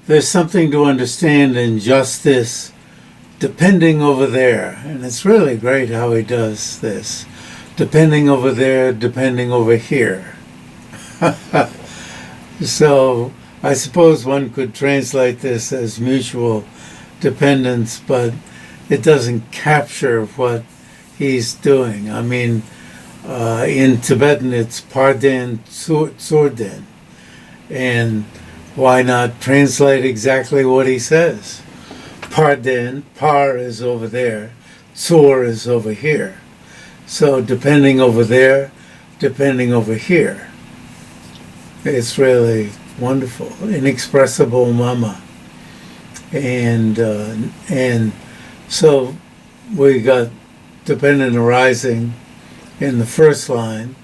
there's something to understand in just this depending over there. And it's really great how he does this. Depending over there, depending over here. So I suppose one could translate this as mutual dependence, but it doesn't capture what he's doing. I mean, in Tibetan it's Parden Tsorden. And why not translate exactly what he says? Parden, par is over there, tsor is over here. So depending over there, depending over here. It's really wonderful. Inexpressible mama. And so we got dependent arising in the first line.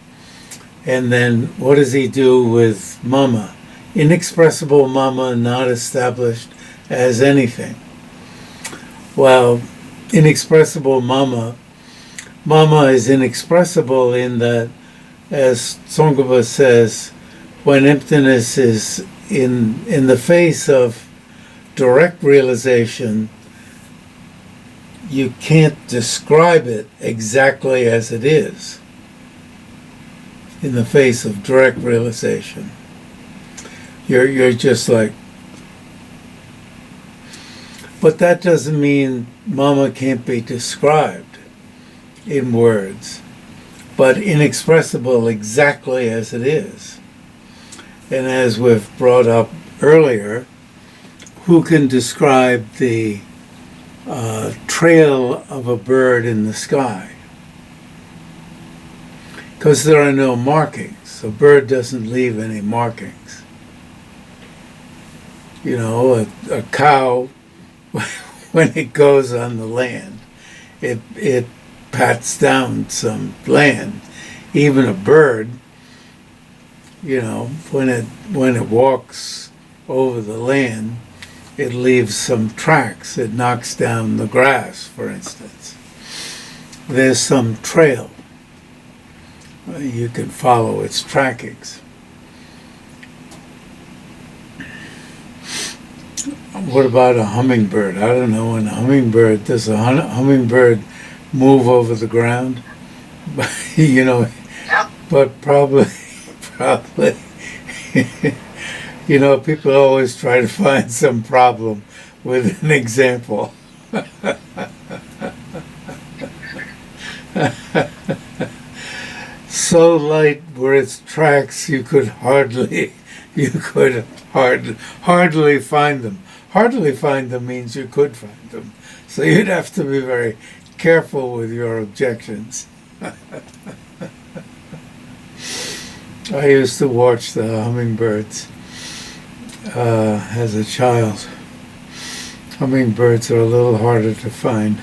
And then what does he do with mama? Inexpressible mama, not established as anything. Well, inexpressible mama is inexpressible in that, as Tsong-kha-pa says, when emptiness is in the face of direct realization, you can't describe it exactly as it is in the face of direct realization. You're just like, but that doesn't mean mama can't be described in words, but inexpressible exactly as it is. And as we've brought up earlier, who can describe the trail of a bird in the sky? Because there are no markings. A bird doesn't leave any markings. You know, a cow, when it goes on the land, it pats down some land. Even a bird, you know, when it walks over the land, it leaves some tracks. It knocks down the grass, for instance. There's some trail. You can follow its trackings. What about a hummingbird? I don't know. Does a hummingbird move over the ground? You know, but probably. You know, people always try to find some problem with an example. So light were its tracks, you could hardly find them. Hardly find them means you could find them. So you'd have to be very careful with your objections. I used to watch the hummingbirds as a child. Hummingbirds are a little harder to find,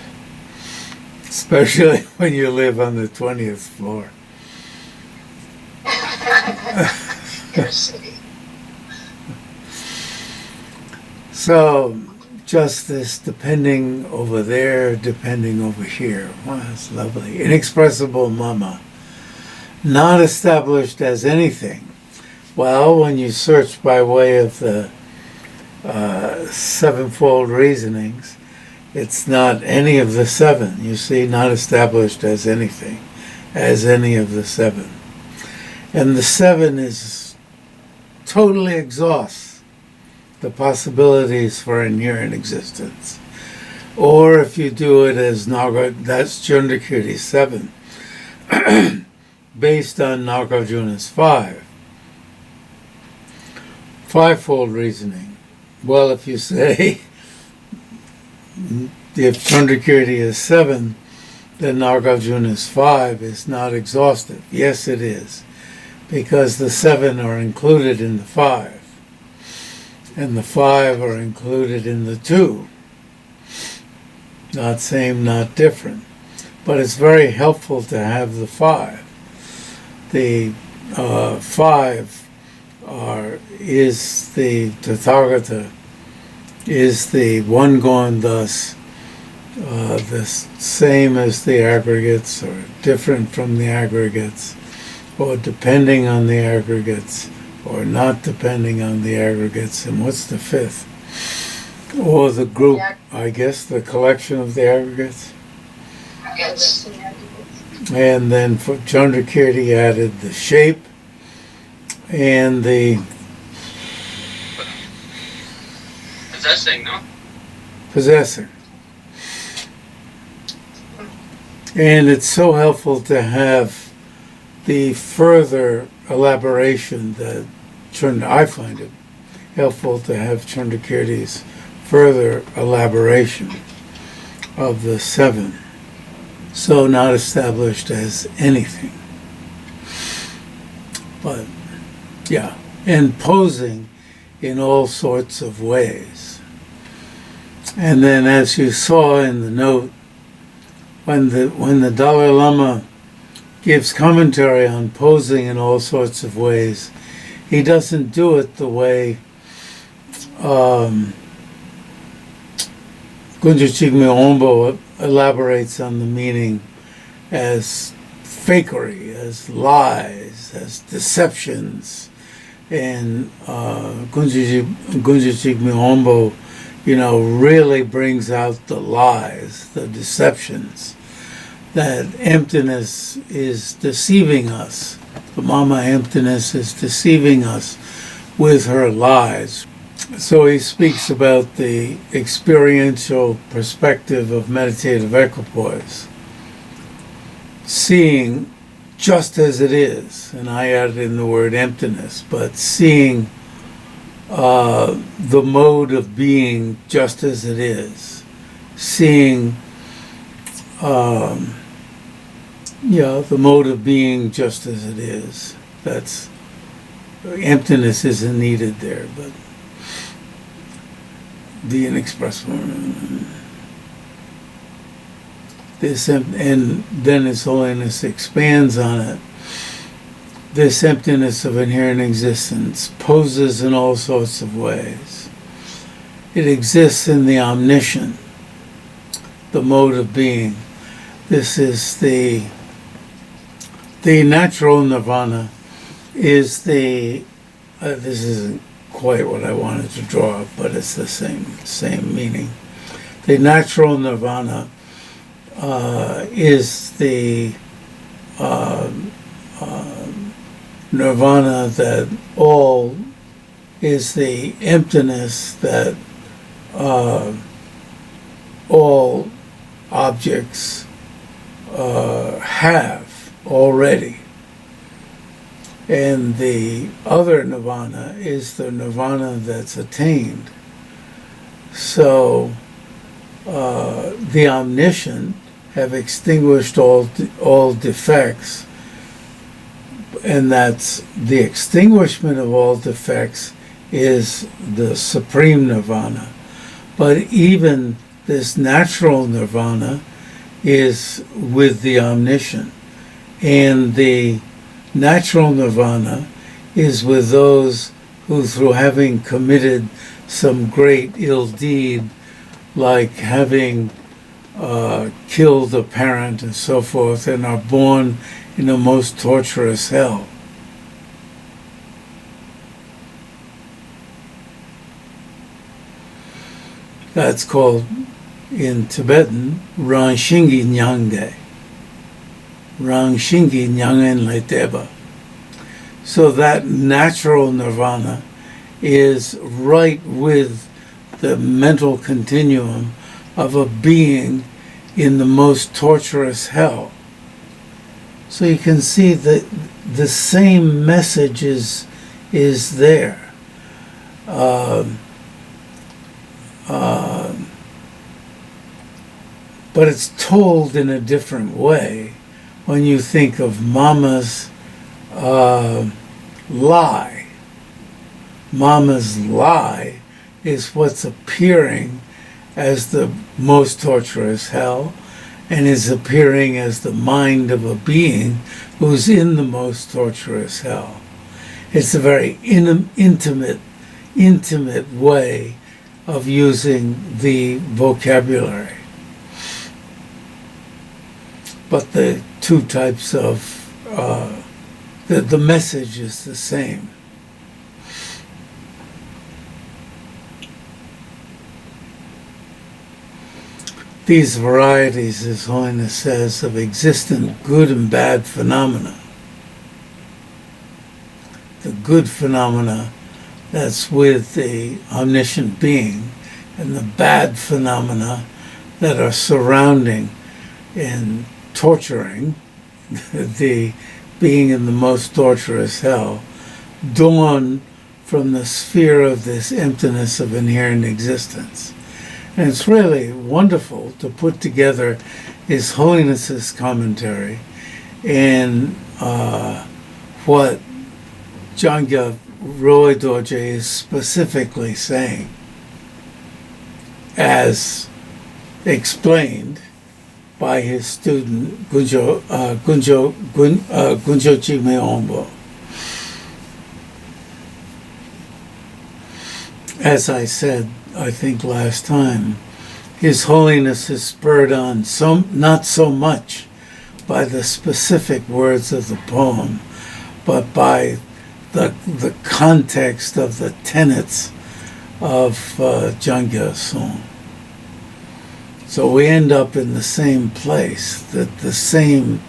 especially when you live on the 20th floor. So, just this depending over there, depending over here. Wow, that's lovely. Inexpressible mama. Not established as anything. Well, when you search by way of the sevenfold reasonings, it's not any of the seven. You see, not established as anything, as any of the seven. And the seven is totally exhausts the possibilities for inherent existence. Or if you do it as Naga, that's Chandrakirti 7, based on Nagarjuna's 5. Fivefold reasoning. Well, if you say, if Chandrakirti is 7, then Nagarjuna's 5 is not exhaustive. Yes, it is, because the 7 are included in the 5, and the 5 are included in the 2. Not same, not different. But it's very helpful to have the 5. The 5 is the Tathagata, is the one gone thus, the same as the aggregates, or different from the aggregates, or depending on the aggregates, or not depending on the aggregates. And what's the 5th? Or the group, I guess, the collection of the aggregates. Yes. And then for Chandrakirti added the shape and the Possessing, no? possessing. And it's so helpful to have the further elaboration that I find it helpful to have Chandrakirti's further elaboration of the seven, so not established as anything. But, yeah, and posing in all sorts of ways. And then, as you saw in the note, when the Dalai Lama gives commentary on posing in all sorts of ways, he doesn't do it the way Kön-chog-jig-me-wang-po elaborates on the meaning as fakery, as lies, as deceptions. And Kön-chog-jig-me-wang-po, really brings out the lies, the deceptions, that emptiness is deceiving us. The Mama emptiness is deceiving us with her lies. So he speaks about the experiential perspective of meditative equipoise, seeing just as it is, and I added in the word emptiness, but seeing the mode of being just as it is, seeing the mode of being just as it is. That's emptiness isn't needed there, but the inexpressible. And then His Holiness expands on it. This emptiness of inherent existence poses in all sorts of ways. It exists in the omniscient, the mode of being. This is the natural nirvana is this isn't quite what I wanted to draw up, but it's the same meaning. The natural nirvana is the nirvana that all is the emptiness that all objects have already. And the other nirvana is the nirvana that's attained. So the omniscient have extinguished all defects, and that's the extinguishment of all defects is the supreme nirvana. But even this natural nirvana is with the omniscient, and the natural nirvana is with those who, through having committed some great ill deed, like having killed a parent and so forth, and are born in the most torturous hell. That's called, in Tibetan, Rangshingi Nyangde. Rangshingi Nyangen Leteba. So that natural nirvana is right with the mental continuum of a being in the most torturous hell. So you can see that the same message is there. But it's told in a different way when you think of Mama's lie. Mama's lie is what's appearing as the most torturous hell, and is appearing as the mind of a being who's in the most torturous hell. It's a very intimate way of using the vocabulary. But the two types of, the message is the same. these varieties, His Holiness says, of existent good and bad phenomena. The good phenomena that's with the omniscient being, and the bad phenomena that are surrounding and torturing the being in the most torturous hell, dawn from the sphere of this emptiness of inherent existence. And it's really wonderful to put together His Holiness's commentary and what Jang-kya Röl-pay-dor-je is specifically saying, as explained by his student Kön-chog-jig-me-wang-po. As I said, I think last time, His Holiness is spurred on not so much by the specific words of the poem, but by the context of the tenets of Jang-kya's song. So we end up in the same place, that the same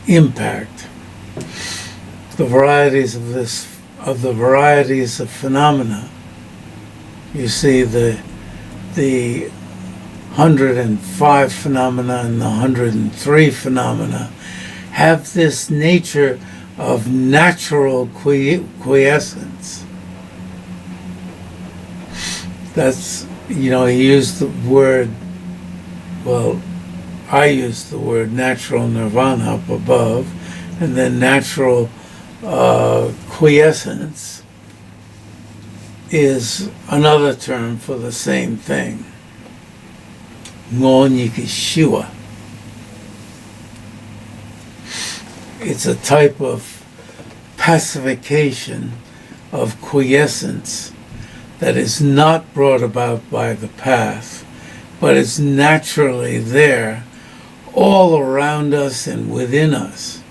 impact. The varieties of phenomena. You see the 105 phenomena and the 103 phenomena have this nature of natural quiescence. That's, he used the word, I used the word natural nirvana up above, and then natural quiescence is another term for the same thing. Ngon-yiki-shiwa. It's a type of pacification of quiescence that is not brought about by the path, but is naturally there, all around us and within us.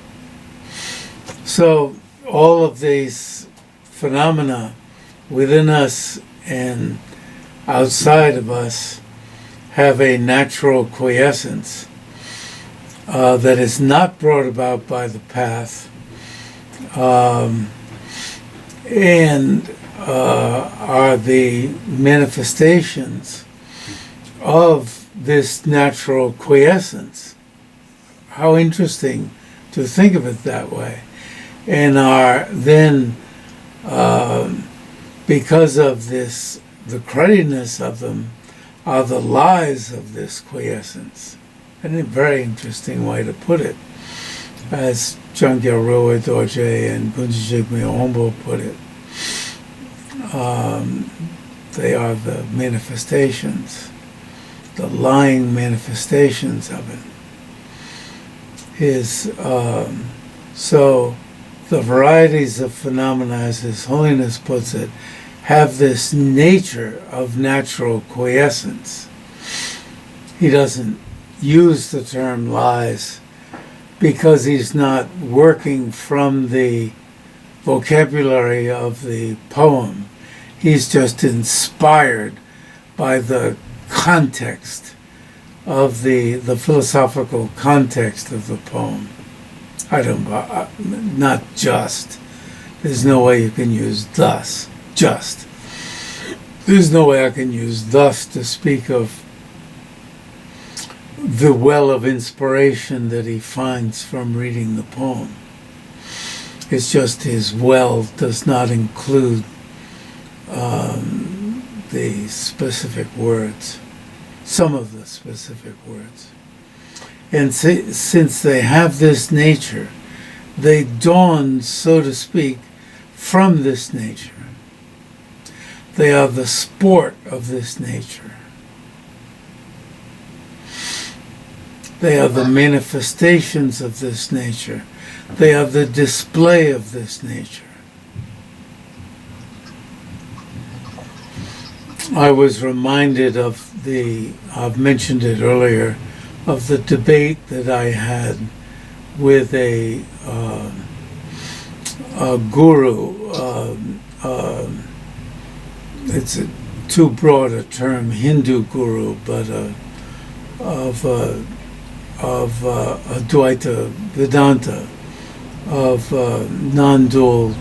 So all of these phenomena within us and outside of us have a natural quiescence that is not brought about by the path, and are the manifestations of this natural quiescence. How interesting to think of it that way. And are then, because of this, the cruddiness of them, are the lies of this quiescence. And a very interesting way to put it, as Jang-kya Röl-pay-dor-je and Kön-chog-jig-me-wang-po put it. They are the manifestations, the lying manifestations of it. So the varieties of phenomena, as His Holiness puts it, have this nature of natural quiescence. He doesn't use the term lies because he's not working from the vocabulary of the poem. He's just inspired by the context of the philosophical context of the poem. Not just. There's no way you can use thus. Just. There's no way I can use thus to speak of the well of inspiration that he finds from reading the poem. It's just his well does not include the specific words, some of the specific words. And since they have this nature, they dawn, so to speak, from this nature. They are the sport of this nature. They are the manifestations of this nature. They are the display of this nature. I was reminded of I've mentioned it earlier, of the debate that I had with a guru. It's too broad a term, Hindu guru, but of Advaita Vedanta, of non-dual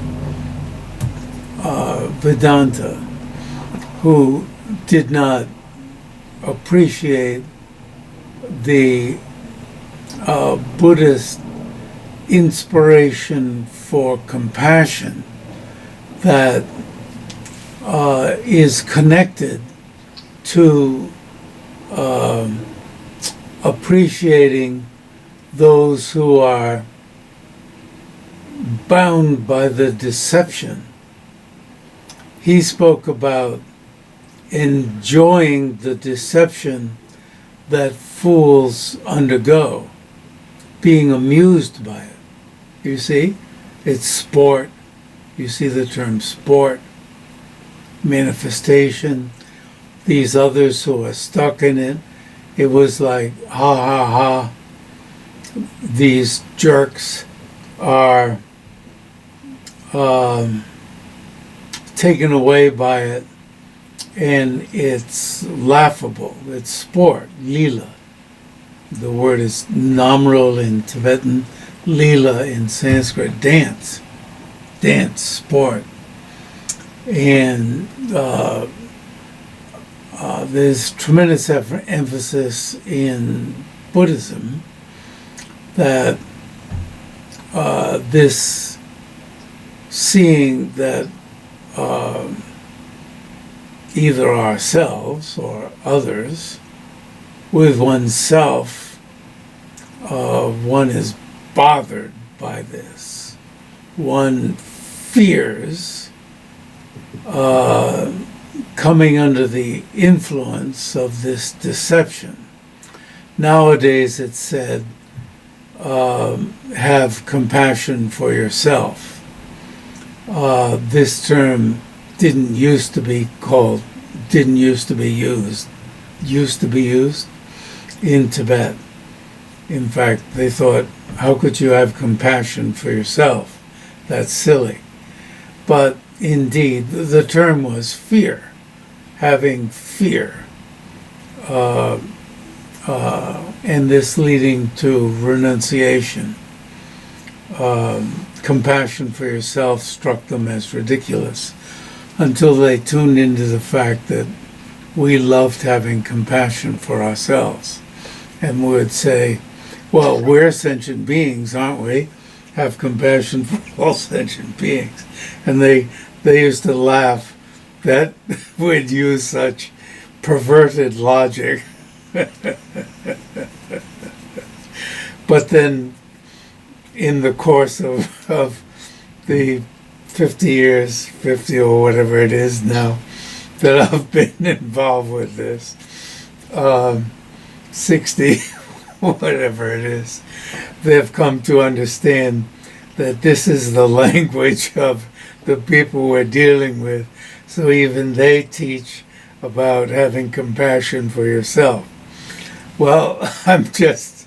Vedanta, who did not appreciate the Buddhist inspiration for compassion that is connected to appreciating those who are bound by the deception. He spoke about enjoying the deception that fools undergo, being amused by it. You see? It's sport. You see the term sport, manifestation. These others who are stuck in it, it was like, ha ha ha, these jerks are taken away by it, and it's laughable. It's sport, lila. The word is namrol in Tibetan, lila in Sanskrit, dance, sport. And there's tremendous emphasis in Buddhism that this seeing that either ourselves or others, with oneself, one is bothered by this. One fears coming under the influence of this deception. Nowadays it's said, have compassion for yourself. This term didn't used to be used in Tibet. In fact, they thought, how could you have compassion for yourself? That's silly. But indeed, the term was fear, having fear. And this leading to renunciation. Compassion for yourself struck them as ridiculous until they tuned into the fact that we loved having compassion for ourselves. And we would say, well, we're sentient beings, aren't we? Have compassion for all sentient beings. And they used to laugh that we'd use such perverted logic. But then in the course of the 50 or whatever it is now that I've been involved with this, 60, whatever it is, they've come to understand that this is the language of the people we're dealing with. So even they teach about having compassion for yourself. Well, I'm just,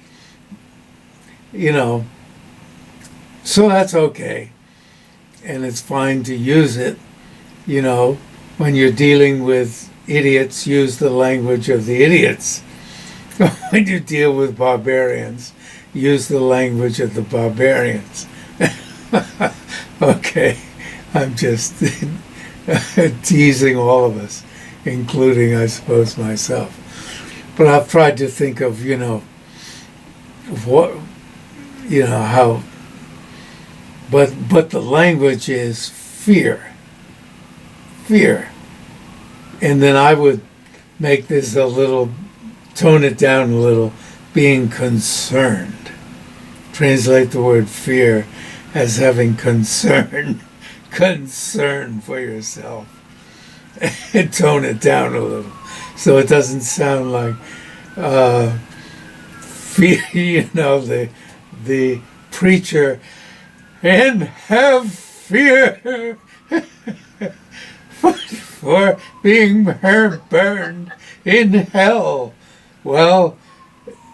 so that's okay. And it's fine to use it. When you're dealing with idiots, use the language of the idiots. When you deal with barbarians, use the language of the barbarians. Okay, I'm just teasing all of us, including, I suppose, myself. But I've tried to think of, how, but the language is fear. And then I would make this tone it down a little, being concerned. Translate the word fear as having concern for yourself. And tone it down a little, so it doesn't sound like fear, the preacher, and have fear for being burned in hell. Well,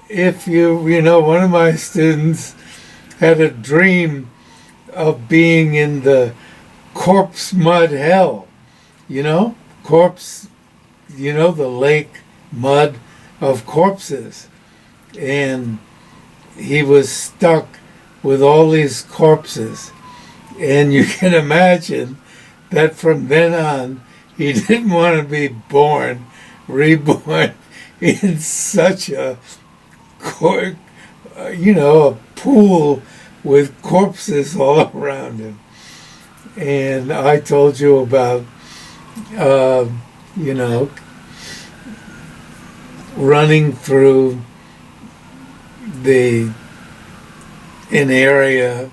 if one of my students had a dream of being in the corpse mud hell, corpse the lake mud of corpses. And he was stuck with all these corpses. And you can imagine that from then on, he didn't want to be reborn in such a pool with corpses all around him. And I told you about, running through an area,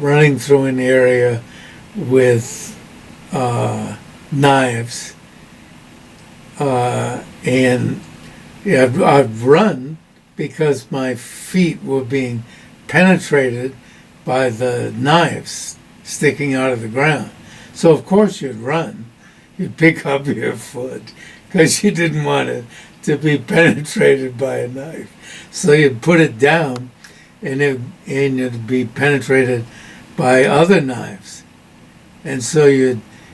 running through an area with knives, and I've run because my feet were being penetrated by the knives sticking out of the ground. So of course you'd run. You'd pick up your foot because you didn't want it to be penetrated by a knife. So you'd put it down and it'd be penetrated by other knives. And so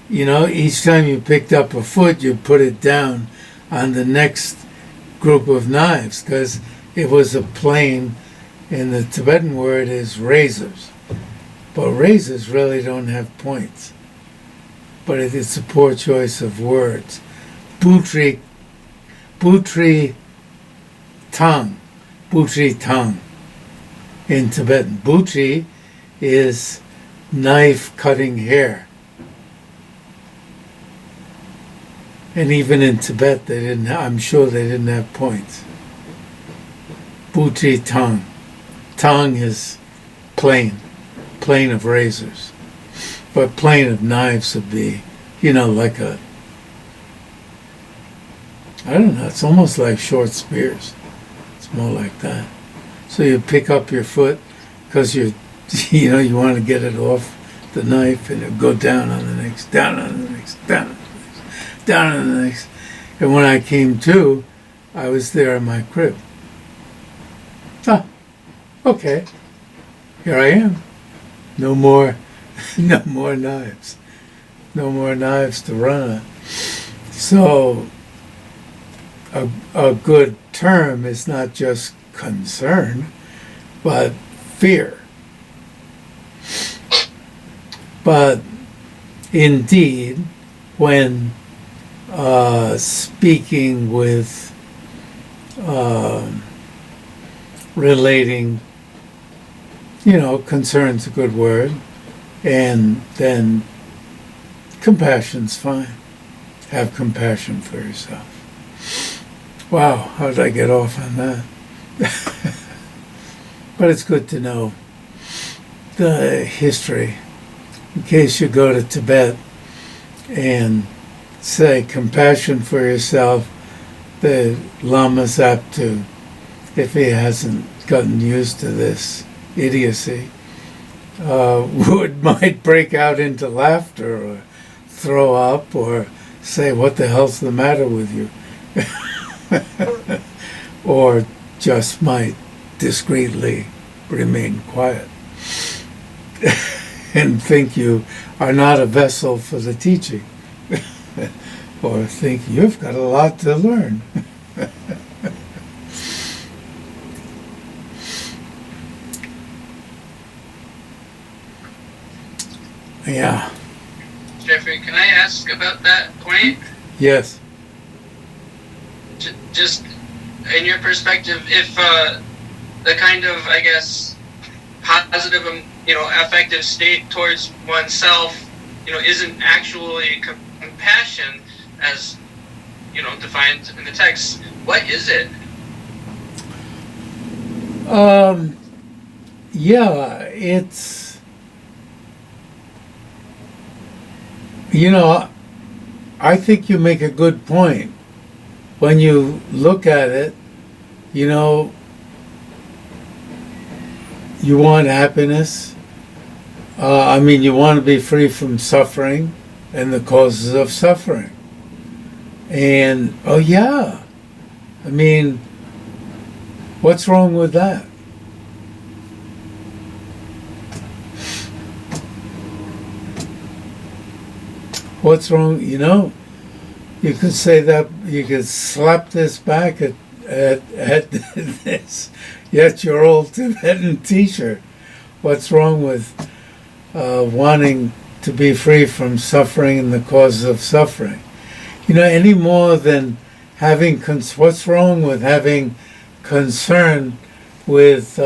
each time you picked up a foot, you'd put it down on the next group of knives, because it was a plane, and the Tibetan word is razors. But razors really don't have points. But it's a poor choice of words. Butri tang in Tibetan. Butri is knife cutting hair. And even in Tibet, I'm sure they didn't have points. Butri tang. Tang is plane of razors. But plane of knives would be, like I don't know, it's almost like short spears. It's more like that. So you pick up your foot because you want to get it off the knife, and it go down on the next, down on the next, down on the next, down on the next. And when I came to, I was there in my crib. Okay. Here I am. No more knives. No more knives to run on. So a good term is not just concern, but fear. But indeed, when speaking with, relating, concern's a good word, and then compassion's fine. Have compassion for yourself. Wow, how did I get off on that? But it's good to know the history. In case you go to Tibet and say compassion for yourself, the Lama's apt to, if he hasn't gotten used to this idiocy, might break out into laughter or throw up or say, "What the hell's the matter with you?" Or just might discreetly remain quiet and think you are not a vessel for the teaching, or think you've got a lot to learn. Yeah. Jeffrey, can I ask about that point? Yes. Just in your perspective, if the kind of, I guess, positive, affective state towards oneself, isn't actually compassion as, defined in the text, what is it? Yeah, it's, I think you make a good point. When you look at it, you want happiness. You want to be free from suffering and the causes of suffering. And, what's wrong with that? What's wrong? You know, you could say that, you could slap this back at this, yet your old Tibetan teacher. What's wrong with wanting to be free from suffering and the causes of suffering? You know, any more than having, what's wrong with having concern with,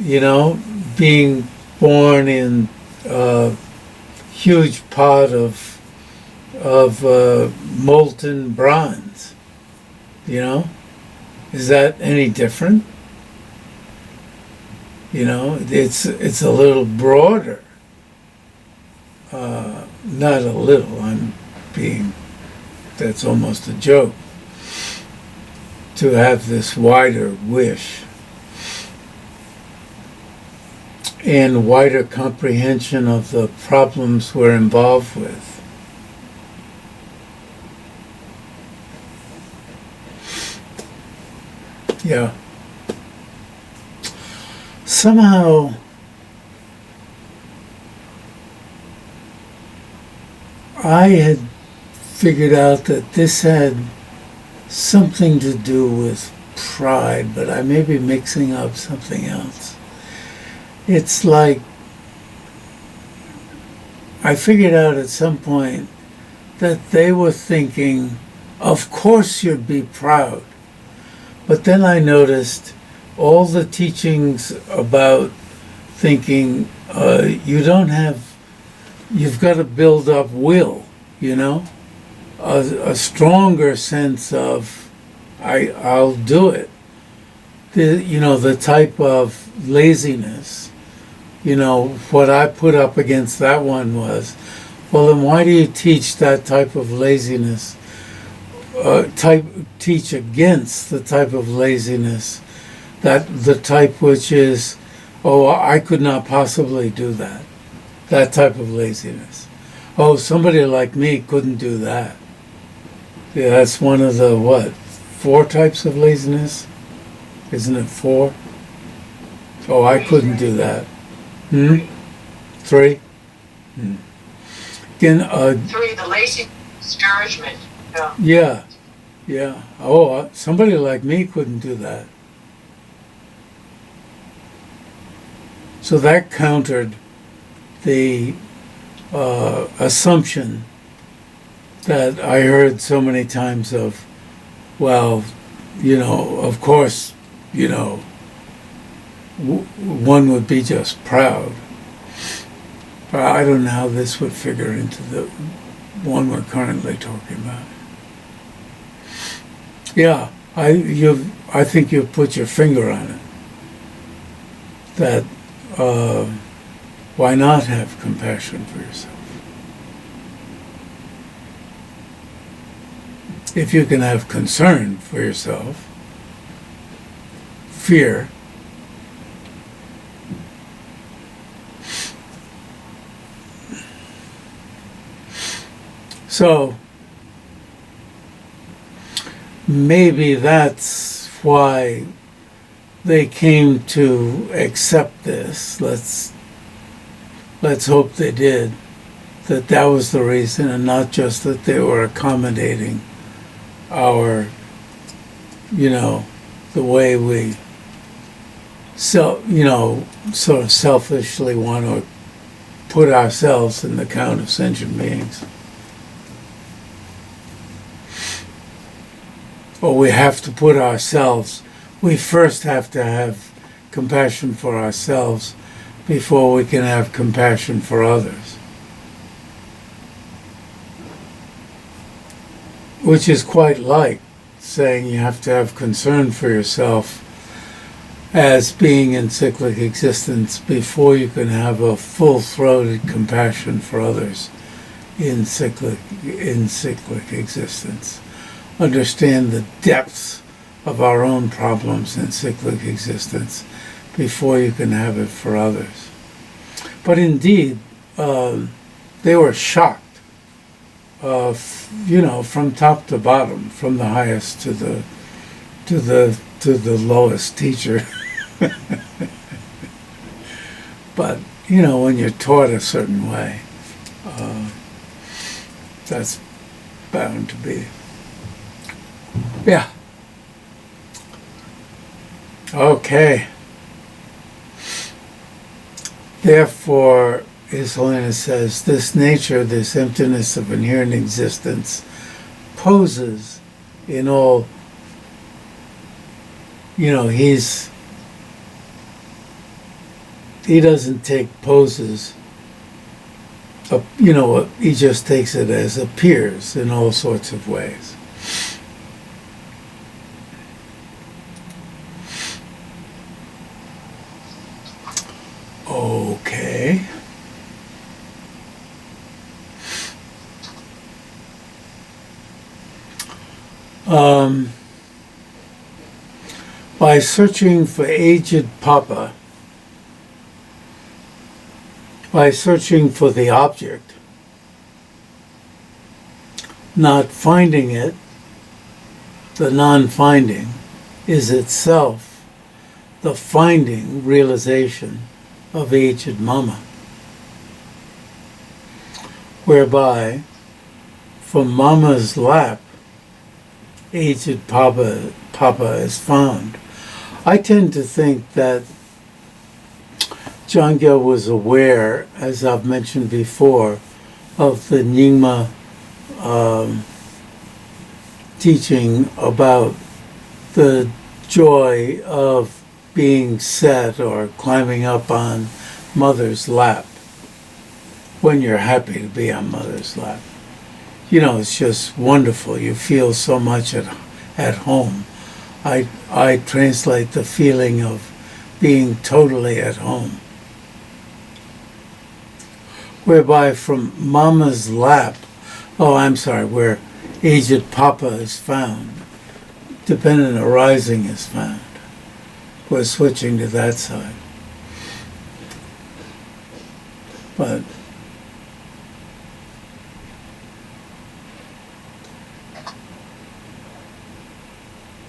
you know, being born in a huge pot of molten bronze? You know, is that any different? You know, it's a little broader. Not a little. That's almost a joke. To have this wider wish and wider comprehension of the problems we're involved with. Yeah. Somehow, I had figured out that this had something to do with pride, but I may be mixing up something else. It's like, I figured out at some point that they were thinking, of course you'd be proud. But then I noticed all the teachings about thinking, you've got to build up will, you know? A stronger sense of, I'll do it. The type of laziness, what I put up against that one was, well, then why do you teach that type of laziness? Teach against the type of laziness, that the type which is, oh, I could not possibly do that. That type of laziness. Oh, somebody like me couldn't do that. Yeah, that's one of the, 4 types of laziness? Isn't it 4? Oh, I couldn't do that. 3? Again, 3, the lazy discouragement. Yeah. Oh, somebody like me couldn't do that. So that countered the assumption that I heard so many times of, well, of course, one would be just proud. But I don't know how this would figure into the one we're currently talking about. Yeah, I think you've put your finger on it. That why not have compassion for yourself? If you can have concern for yourself, fear, so maybe that's why they came to accept this. Let's hope they did. That was the reason, and not just that they were accommodating our, the way we sort of selfishly want to put ourselves in the count of sentient beings. Or we have to put ourselves, we first have to have compassion for ourselves before we can have compassion for others. Which is quite like saying you have to have concern for yourself as being in cyclic existence before you can have a full-throated compassion for others in cyclic existence. Understand the depths of our own problems in cyclic existence before you can have it for others. But indeed, they were shocked, from top to bottom, from the highest to the lowest teacher. But when you're taught a certain way, That's bound to be. Yeah. Okay. Therefore, His Holiness says, this nature, this emptiness of inherent existence, poses in all, he doesn't take poses, he just takes it as appears in all sorts of ways. Okay. By searching for aged Papa, by searching for the object, not finding it, the non-finding is itself the finding realization of aged Mama, whereby from Mama's lap aged Papa is found. I tend to think that Jang-kya was aware, as I've mentioned before, of the Nyingma teaching about the joy of being set or climbing up on Mother's lap when you're happy to be on Mother's lap. It's just wonderful. You feel so much at home. I translate the feeling of being totally at home. Whereby from Mama's lap, where aged Papa is found, dependent arising is found. We're switching to that side. But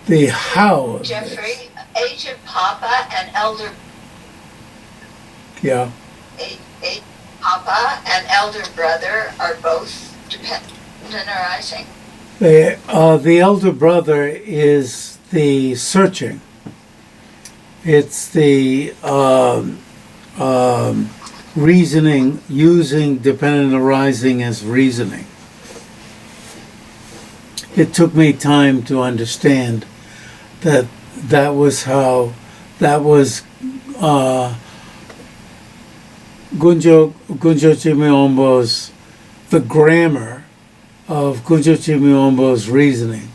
the how of Jeffrey, aged Papa and elder. Yeah. Aged Papa and elder brother are both dependent arising. The elder brother is the searching. It's the reasoning, using dependent arising as reasoning. It took me time to understand that was how, that was Kön-chog-jig-me-wang-po's, the grammar of Kön-chog-jig-me-wang-po's reasoning,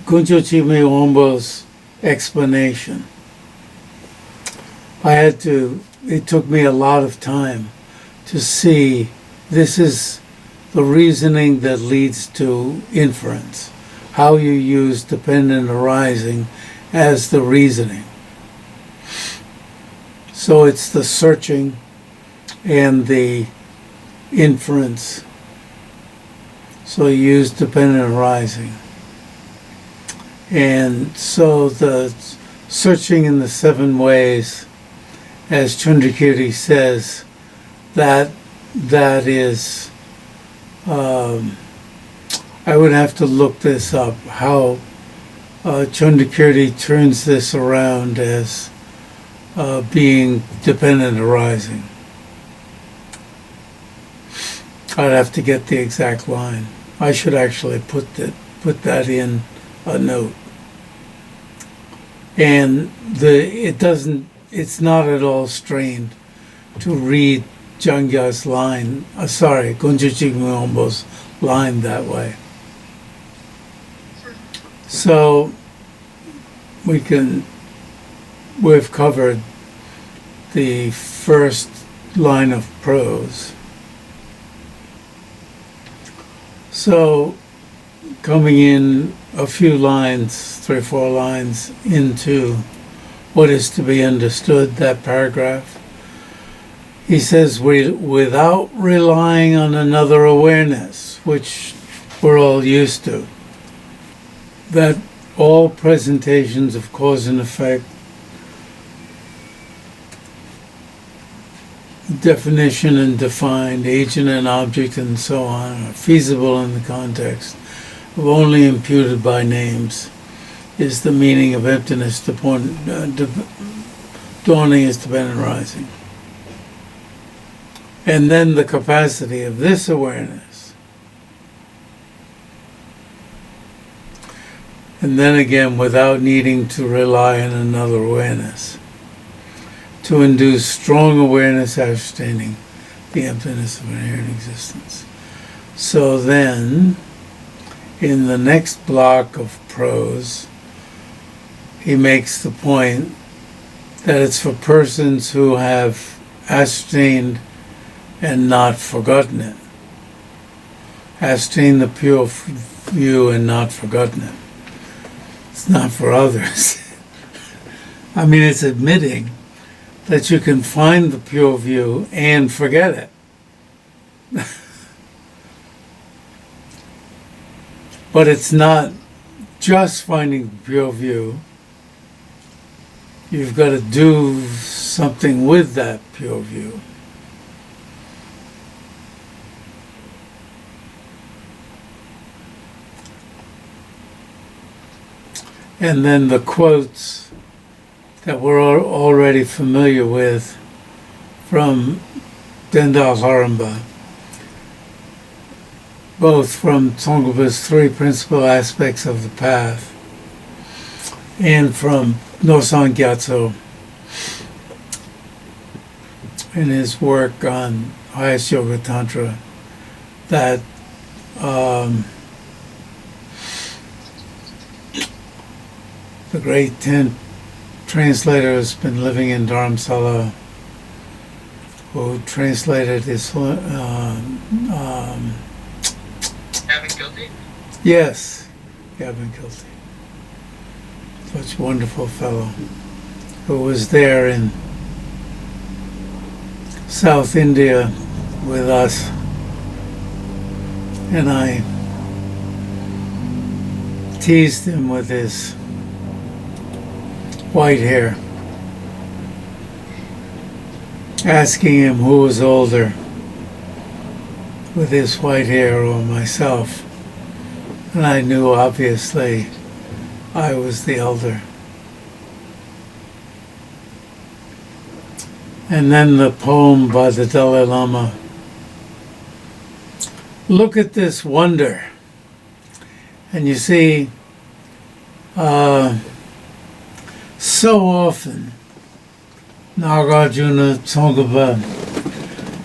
Kön-chog-jig-me-wang-po's explanation. It took me a lot of time to see this is the reasoning that leads to inference, how you use dependent arising as the reasoning. So it's the searching and the inference. So you use dependent arising. And so the searching in the 7 ways, as Chundrakirti says, that is, I would have to look this up, how Chundrakirti turns this around as being dependent arising. I'd have to get the exact line. I should actually put that in a note. And it's not at all strained to read Jang-kya's line, Kön-chog-jig-me-wang-po's line that way. So we've covered the first line of prose. So coming in a few lines, 3 or 4 lines into what is to be understood, that paragraph, he says, without relying on another awareness, which we're all used to, that all presentations of cause and effect definition and defined, agent and object and so on, are feasible in the context of only imputed by names, is the meaning of emptiness, dawning is dependent rising. And then the capacity of this awareness. And then again, without needing to rely on another awareness, to induce strong awareness ascertaining the emptiness of inherent existence. So then, in the next block of prose, he makes the point that it's for persons who have ascertained and not forgotten it. Ascertained the pure view and not forgotten it. It's not for others. I mean, it's admitting that you can find the pure view and forget it. But it's not just finding the pure view. You've got to do something with that pure view. And then the quotes that we're already familiar with from Dendal Haramba, both from Tsong-kha-pa's three principal aspects of the path and from Nor-zang-gya-tsho in his work on highest yoga tantra, that the great tent translator has been living in Dharamsala, who translated his Gavin Guilty? yes, Gavin Guilty. Such a wonderful fellow who was there in South India with us, and I teased him with his white hair, asking him who was older, with his white hair or myself. And I knew, obviously, I was the elder. And then the poem by the Dalai Lama. Look at this wonder. And you see, so often, Nagarjuna, Tsong-kha-pa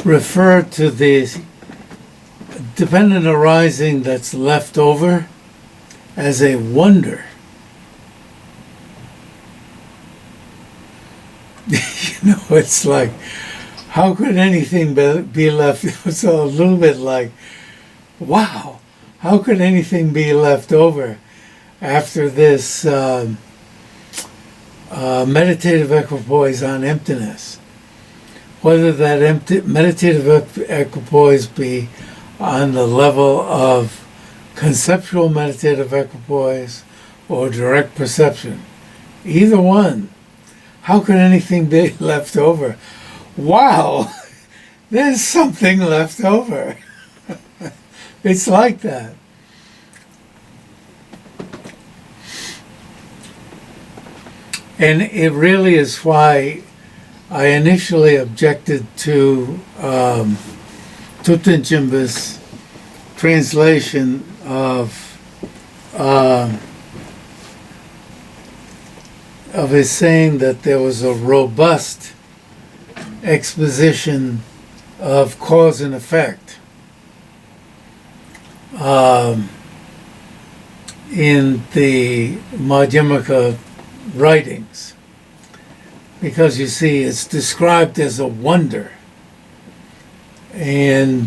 refer to the dependent arising that's left over as a wonder. It's like, how could anything be left? It's a little bit like, wow, how could anything be left over after this meditative equipoise on emptiness? Whether that meditative equipoise be on the level of conceptual meditative equipoise or direct perception, either one. How could anything be left over? Wow, there's something left over. It's like that. And it really is why I initially objected to Thupten Jinpa's translation of his saying that there was a robust exposition of cause and effect in the Madhyamaka writings, because you see it's described as a wonder, and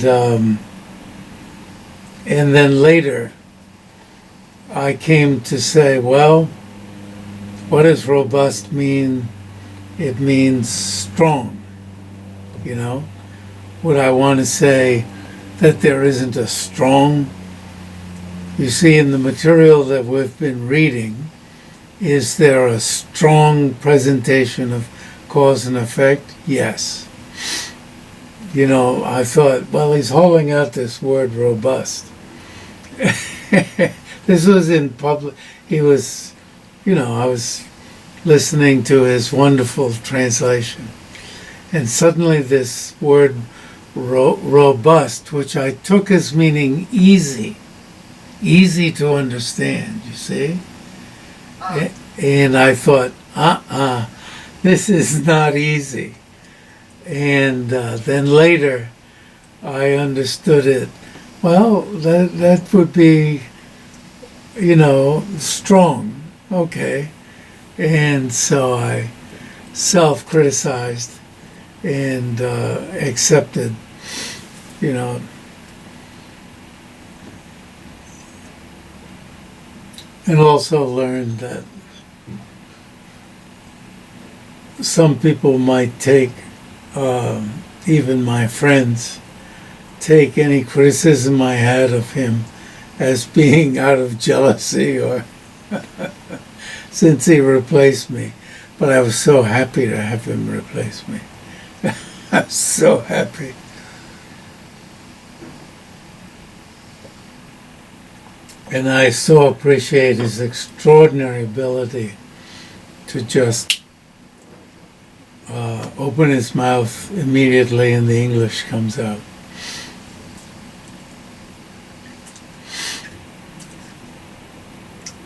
then later I came to say, well, what does robust mean? It means strong. Would I want to say that there isn't a strong? You see, in the material that we've been reading, is there a strong presentation of cause and effect? Yes. I thought, well, he's holding out this word robust. This was in public. He was, I was listening to his wonderful translation. And suddenly this word robust, which I took as meaning easy to understand, you see? And I thought, this is not easy. And then later I understood it. Well, that would be, strong. Okay. And so I self-criticized and accepted, and also learned that some people might take, even my friends, take any criticism I had of him as being out of jealousy or since he replaced me. But I was so happy to have him replace me. I'm so happy. And I so appreciate his extraordinary ability to just open his mouth immediately and the English comes out.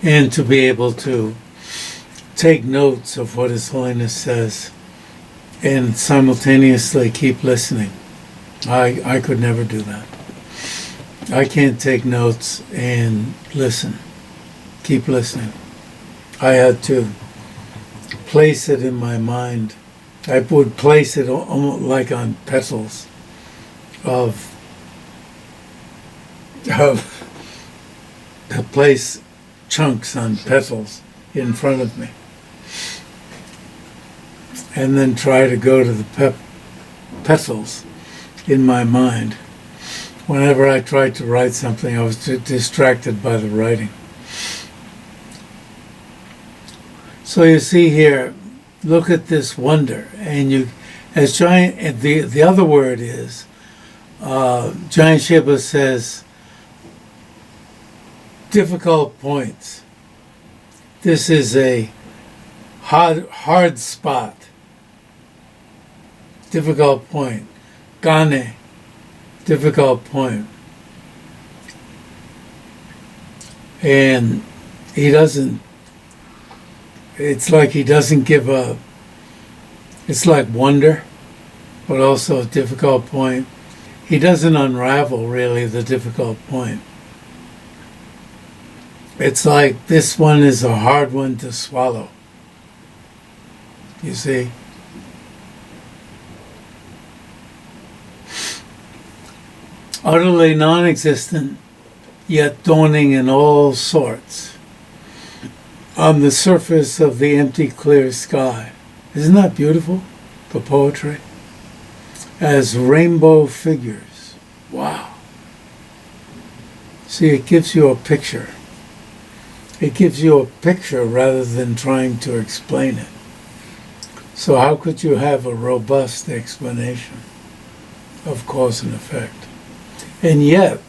And to be able to take notes of what His Holiness says and simultaneously keep listening. I could never do that. I can't take notes and listen. Keep listening. I had to place it in my mind. I would place it almost like on petals of place chunks on petals in front of me. And then try to go to the petals in my mind. Whenever I tried to write something, I was distracted by the writing. So you see here, look at this wonder. And the other word is, Giant Shiba says, difficult points. This is a hard spot. Difficult point. Gane, difficult point. And he doesn't, it's like he doesn't give up. It's like wonder, but also a difficult point. He doesn't unravel really the difficult point. It's like this one is a hard one to swallow. You see? Utterly non-existent, yet dawning in all sorts on the surface of the empty, clear sky. Isn't that beautiful, the poetry? As rainbow figures. Wow. See, it gives you a picture. It gives you a picture rather than trying to explain it. So how could you have a robust explanation of cause and effect? And yet,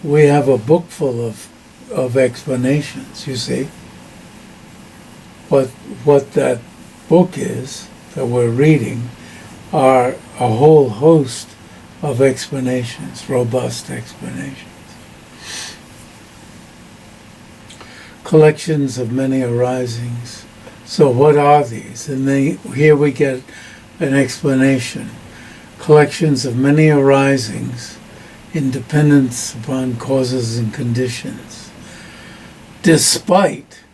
we have a book full of explanations, you see. What that book is that we're reading are a whole host of explanations, robust explanations. Collections of many arisings. So what are these? And here we get an explanation. Collections of many arisings in dependence upon causes and conditions, despite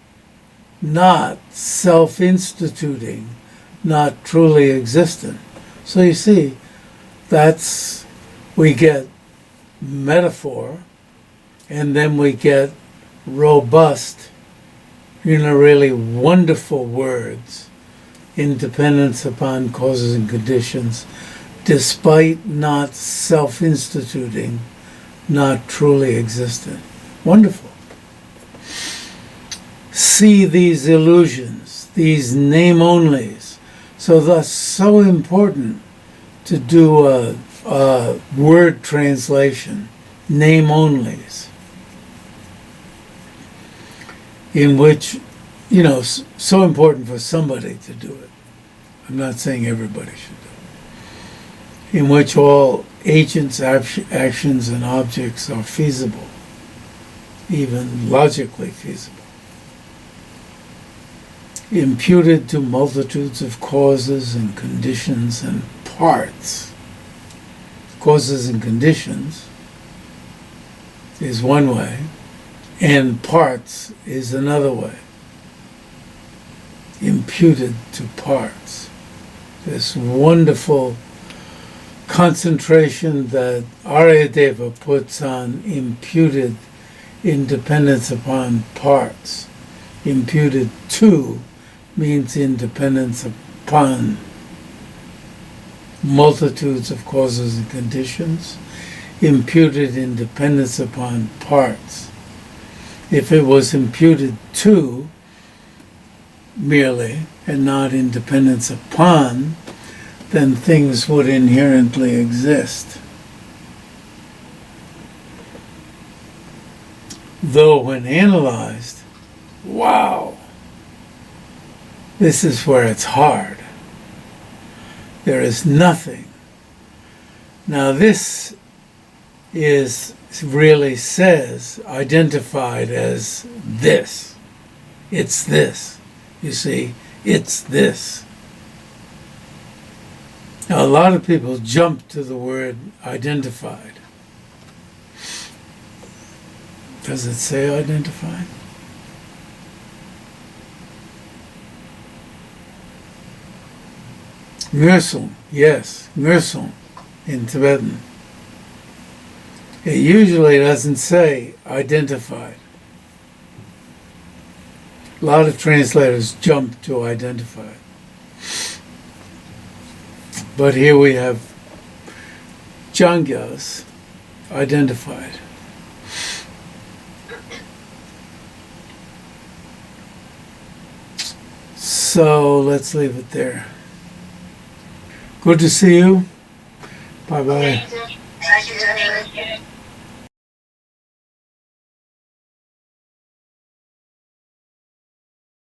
not self-instituting, not truly existent. So you see, we get metaphor, and then we get robust, really wonderful words, in dependence upon causes and conditions, despite not self-instituting, not truly existent. Wonderful. See these illusions, these name-onlys, so thus so important to do a word translation, name onlys, in which, so important for somebody to do it. I'm not saying everybody should do it. In which all agents, actions, and objects are feasible, even logically feasible. Imputed to multitudes of causes and conditions and parts. Causes and conditions is one way, and parts is another way. Imputed to parts. This wonderful concentration that Aryadeva puts on imputed independence upon parts. Imputed to means independence upon multitudes of causes and conditions. Imputed independence upon parts. If it was imputed to merely and not independence upon, then things would inherently exist. Though when analyzed, wow, this is where it's hard. There is nothing. Now this is really says, identified as this. It's this. You see, it's this. Now a lot of people jump to the word identified. Does it say identified? Nor-zang, yes, Nor-zang in Tibetan. It usually doesn't say identified. A lot of translators jump to identified. But here we have Jang-kya's identified. So let's leave it there. Good to see you. Bye-bye. Thank you.